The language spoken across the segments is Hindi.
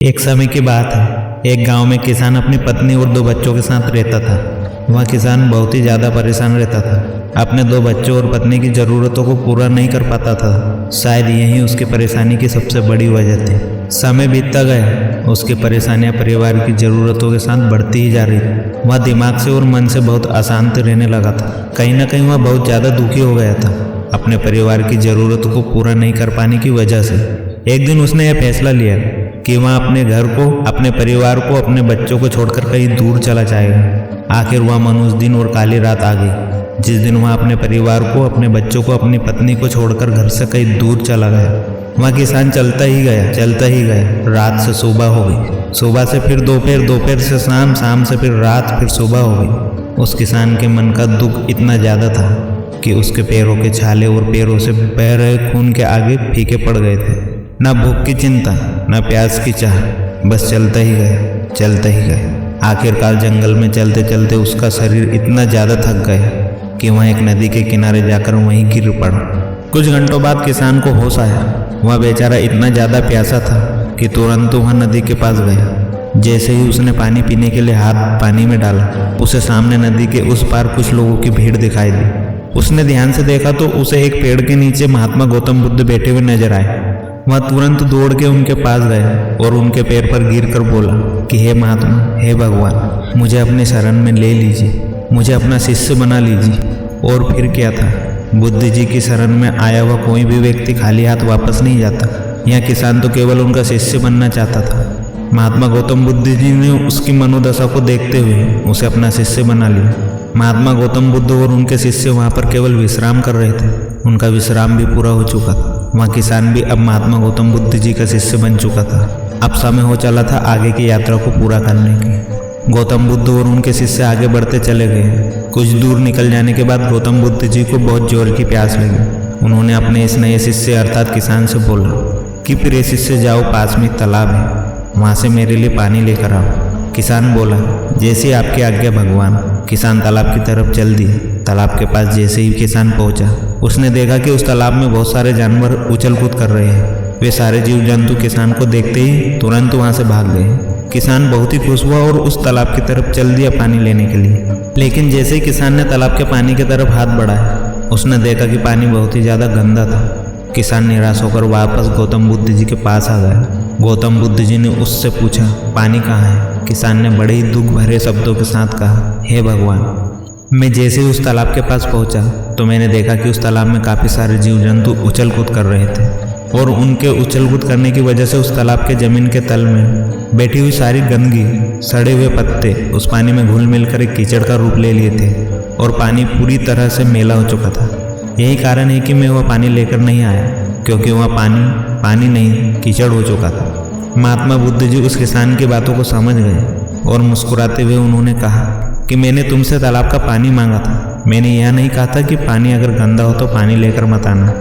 एक समय की बात है, एक गांव में किसान अपनी पत्नी और 2 बच्चों के साथ रहता था। वह किसान बहुत ही ज़्यादा परेशान रहता था। अपने 2 बच्चों और पत्नी की ज़रूरतों को पूरा नहीं कर पाता था। शायद यही उसकी परेशानी की सबसे बड़ी वजह थी। समय बीतता गया, उसकी परेशानियां परिवार की ज़रूरतों के साथ बढ़ती ही जा रही थी। वह दिमाग से और मन से बहुत अशांत रहने लगा था। कहीं ना कहीं वह बहुत ज़्यादा दुखी हो गया था अपने परिवार की ज़रूरतों को पूरा नहीं कर पाने की वजह से। एक दिन उसने यह फैसला लिया कि वह अपने घर को, अपने परिवार को, अपने बच्चों को छोड़कर कहीं दूर चला जाएगा। आखिर वह मनुष्य दिन और काली रात आ गई, जिस दिन वह अपने परिवार को, अपने बच्चों को, अपनी पत्नी को छोड़कर घर से कहीं दूर चला गया। वह किसान चलता ही गया। रात से सुबह हो गई, सुबह से फिर दोपहर, दोपहर से शाम, शाम से फिर रात, फिर सुबह हो गई। उस किसान के मन का दुख इतना ज़्यादा था कि उसके पैरों के छाले और पैरों से बह रहे खून के आगे फीके पड़ गए थे। न भूख की चिंता, न प्यास की चाह, बस चलता ही गया। आखिरकार जंगल में चलते चलते उसका शरीर इतना ज़्यादा थक गया कि वह एक नदी के किनारे जाकर वहीं गिर पड़ा। कुछ घंटों बाद किसान को होश आया। वह बेचारा इतना ज़्यादा प्यासा था कि तुरंत वह नदी के पास गया। जैसे ही उसने पानी पीने के लिए हाथ पानी में डाला, उसे सामने नदी के उस पार कुछ लोगों की भीड़ दिखाई दी। उसने ध्यान से देखा तो उसे एक पेड़ के नीचे महात्मा गौतम बुद्ध बैठे हुए नजर आए। वह तुरंत दौड़ के उनके पास गया और उनके पैर पर गिरकर बोला कि हे महात्मा, हे भगवान, मुझे अपने शरण में ले लीजिए, मुझे अपना शिष्य बना लीजिए। और फिर क्या था, बुद्ध जी की शरण में आया हुआ कोई भी व्यक्ति खाली हाथ वापस नहीं जाता। यह किसान तो केवल उनका शिष्य बनना चाहता था। महात्मा गौतम बुद्ध जी ने उसकी मनोदशा को देखते हुए उसे अपना शिष्य बना लिया। महात्मा गौतम बुद्ध और उनके शिष्य वहाँ पर केवल विश्राम कर रहे थे। उनका विश्राम भी पूरा हो चुका था। वह किसान भी अब महात्मा गौतम बुद्ध जी का शिष्य बन चुका था। अब समय हो चला था आगे की यात्रा को पूरा करने की। गौतम बुद्ध और उनके शिष्य आगे बढ़ते चले गए। कुछ दूर निकल जाने के बाद गौतम बुद्ध जी को बहुत जोर की प्यास लगी। उन्होंने अपने इस नए शिष्य अर्थात किसान से बोला कि प्रिय शिष्य, जाओ, पास में एक तालाब है, वहाँ से मेरे लिए पानी लेकर आओ। किसान बोला, जैसे आपकी आज्ञा भगवान। किसान तालाब की तरफ चल दिए। तालाब के पास जैसे ही किसान पहुंचा, उसने देखा कि उस तालाब में बहुत सारे जानवर उछल कूद कर रहे हैं। वे सारे जीव जंतु किसान को देखते ही तुरंत वहां से भाग गए। किसान बहुत ही खुश हुआ और उस तालाब की तरफ चल दिया पानी लेने के लिए। लेकिन जैसे ही किसान ने तालाब के पानी की तरफ हाथ बढ़ाया, उसने देखा कि पानी बहुत ही ज़्यादा गंदा था। किसान निराश होकर वापस गौतम बुद्ध जी के पास आ गया। गौतम बुद्ध जी ने उससे पूछा, पानी कहाँ है? किसान ने बड़े ही दुख भरे शब्दों के साथ कहा, हे भगवान, मैं जैसे ही उस तालाब के पास पहुंचा तो मैंने देखा कि उस तालाब में काफ़ी सारे जीव जंतु उछल कूद कर रहे थे और उनके उछल कूद करने की वजह से उस तालाब के जमीन के तल में बैठी हुई सारी गंदगी, सड़े हुए पत्ते उस पानी में घुल मिलकर एक कीचड़ का रूप ले लिए थे और पानी पूरी तरह से मैला हो चुका था। यही कारण है कि मैं वह पानी लेकर नहीं आया, क्योंकि वह पानी नहीं, कीचड़ हो चुका था। महात्मा बुद्ध जी उस किसान की बातों को समझ गए और मुस्कुराते हुए उन्होंने कहा कि मैंने तुमसे तालाब का पानी मांगा था, मैंने यह नहीं कहा था कि पानी अगर गंदा हो तो पानी लेकर मत आना।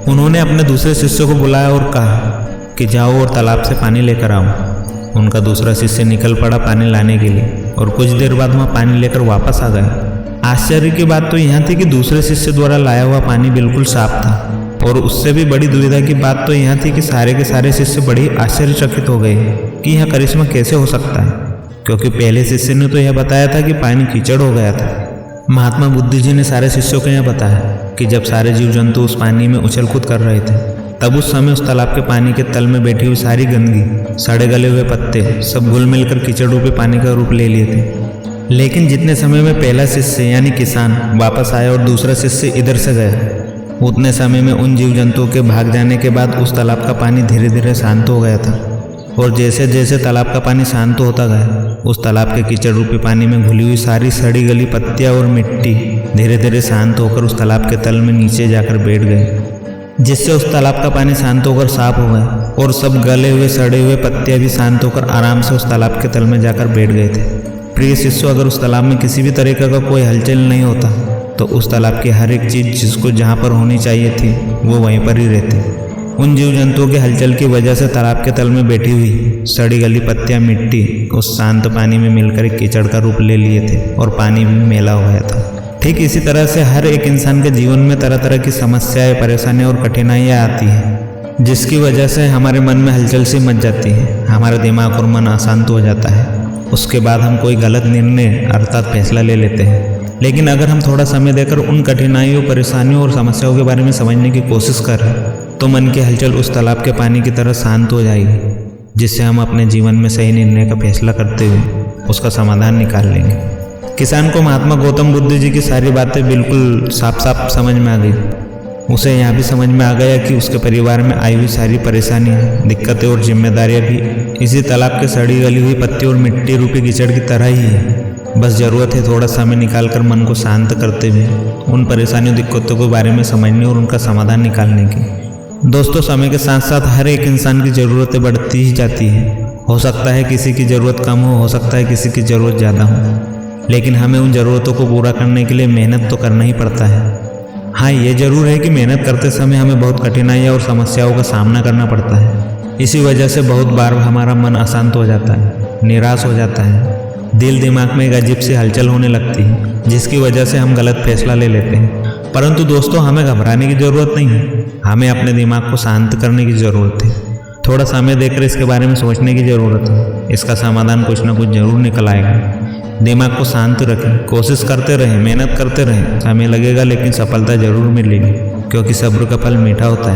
उन्होंने अपने दूसरे शिष्य को बुलाया और कहा कि जाओ और तालाब से पानी लेकर आओ। उनका दूसरा शिष्य निकल पड़ा पानी लाने के लिए और कुछ देर बाद वह पानी लेकर वापस आ गया। आश्चर्य की बात तो यह थी कि दूसरे शिष्य द्वारा लाया हुआ पानी बिल्कुल साफ था। और उससे भी बड़ी दुविधा की बात तो यह थी कि सारे के सारे शिष्य बड़ी आश्चर्यचकित हो गए कि यह करिश्मा कैसे हो सकता है, क्योंकि पहले शिष्य ने तो यह बताया था कि पानी कीचड़ हो गया था। महात्मा बुद्ध जी ने सारे शिष्यों को यह बताया कि जब सारे जीव जंतु उस पानी में उछल कूद कर रहे थे, तब उस समय उस तालाब के पानी के तल में बैठी हुई सारी गंदगी, सड़े गले हुए पत्ते सब घुल मिलकर कीचड़ रूपी पानी का रूप ले लिए थे। लेकिन जितने समय में पहला शिष्य यानी किसान वापस आया और दूसरा शिष्य इधर से गया, उतने समय में उन जीव जंतुओं के भाग जाने के बाद उस तालाब का पानी धीरे धीरे शांत हो गया था। और जैसे जैसे तालाब का पानी शांत होता गया, उस तालाब के कीचड़ रूपी पानी में घुली हुई सारी सड़ी गली पत्तियां और मिट्टी धीरे धीरे शांत होकर उस तालाब के तल में नीचे जाकर बैठ गए, जिससे उस तालाब का पानी शांत होकर साफ हो गया और सब गले हुए सड़े हुए पत्तियां भी शांत होकर आराम से उस तालाब के तल में जाकर बैठ गए थे। प्रिय शिष्यों, अगर उस तालाब में किसी भी तरीके का कोई हलचल नहीं होता तो उस तालाब की हर एक चीज़ जिसको जहाँ पर होनी चाहिए थी वो वहीं पर ही रहती। उन जीव जंतुओं के हलचल की वजह से तालाब के तल में बैठी हुई सड़ी गली पत्तियां, मिट्टी उस शांत पानी में मिलकर एक कीचड़ का रूप ले लिए थे और पानी भी मैला हो गया था। ठीक इसी तरह से हर एक इंसान के जीवन में तरह तरह की समस्याएं, परेशानियां और कठिनाइयां आती हैं। जिसकी वजह से हमारे मन में हलचल सी मच जाती है, हमारा दिमाग और मन अशांत हो जाता है। उसके बाद हम कोई गलत निर्णय अर्थात फैसला ले लेते हैं। लेकिन अगर हम थोड़ा समय देकर उन कठिनाइयों, परेशानियों और समस्याओं के बारे में समझने की कोशिश करें तो मन की हलचल उस तालाब के पानी की तरह शांत हो जाएगी, जिससे हम अपने जीवन में सही निर्णय का फैसला करते हुए उसका समाधान निकाल लेंगे। किसान को महात्मा गौतम बुद्ध जी की सारी बातें बिल्कुल साफ साफ समझ में आ गई। उसे यह भी समझ में आ गया कि उसके परिवार में आई हुई सारी परेशानियां, दिक्कतें और जिम्मेदारियां भी इसी तालाब के सड़ी गली हुई पत्ती और मिट्टी रूपी कीचड़ की तरह ही है। बस ज़रूरत है थोड़ा समय निकालकर मन को शांत करते हुए उन परेशानियों, दिक्कतों के बारे में समझने और उनका समाधान निकालने की। दोस्तों, समय के साथ साथ हर एक इंसान की ज़रूरतें बढ़ती ही जाती है। हो सकता है किसी की ज़रूरत कम हो सकता है किसी की ज़रूरत ज़्यादा हो, लेकिन हमें उन ज़रूरतों को पूरा करने के लिए मेहनत तो करना ही पड़ता है। हाँ, ये ज़रूर है कि मेहनत करते समय हमें बहुत कठिनाइयाँ और समस्याओं का सामना करना पड़ता है। इसी वजह से बहुत बार हमारा मन अशांत हो जाता है, निराश हो जाता है, दिल दिमाग में एक अजीब सी हलचल होने लगती है, जिसकी वजह से हम गलत फैसला ले लेते हैं। परंतु दोस्तों, हमें घबराने की ज़रूरत नहीं है, हमें अपने दिमाग को शांत करने की ज़रूरत है। थोड़ा समय देकर इसके बारे में सोचने की ज़रूरत है। इसका समाधान कुछ ना कुछ ज़रूर निकल आएगा। दिमाग को शांत रखें, कोशिश करते रहें, मेहनत करते रहें। समय लगेगा लेकिन सफलता ज़रूर मिलेगी, क्योंकि सब्र का फल मीठा होता है।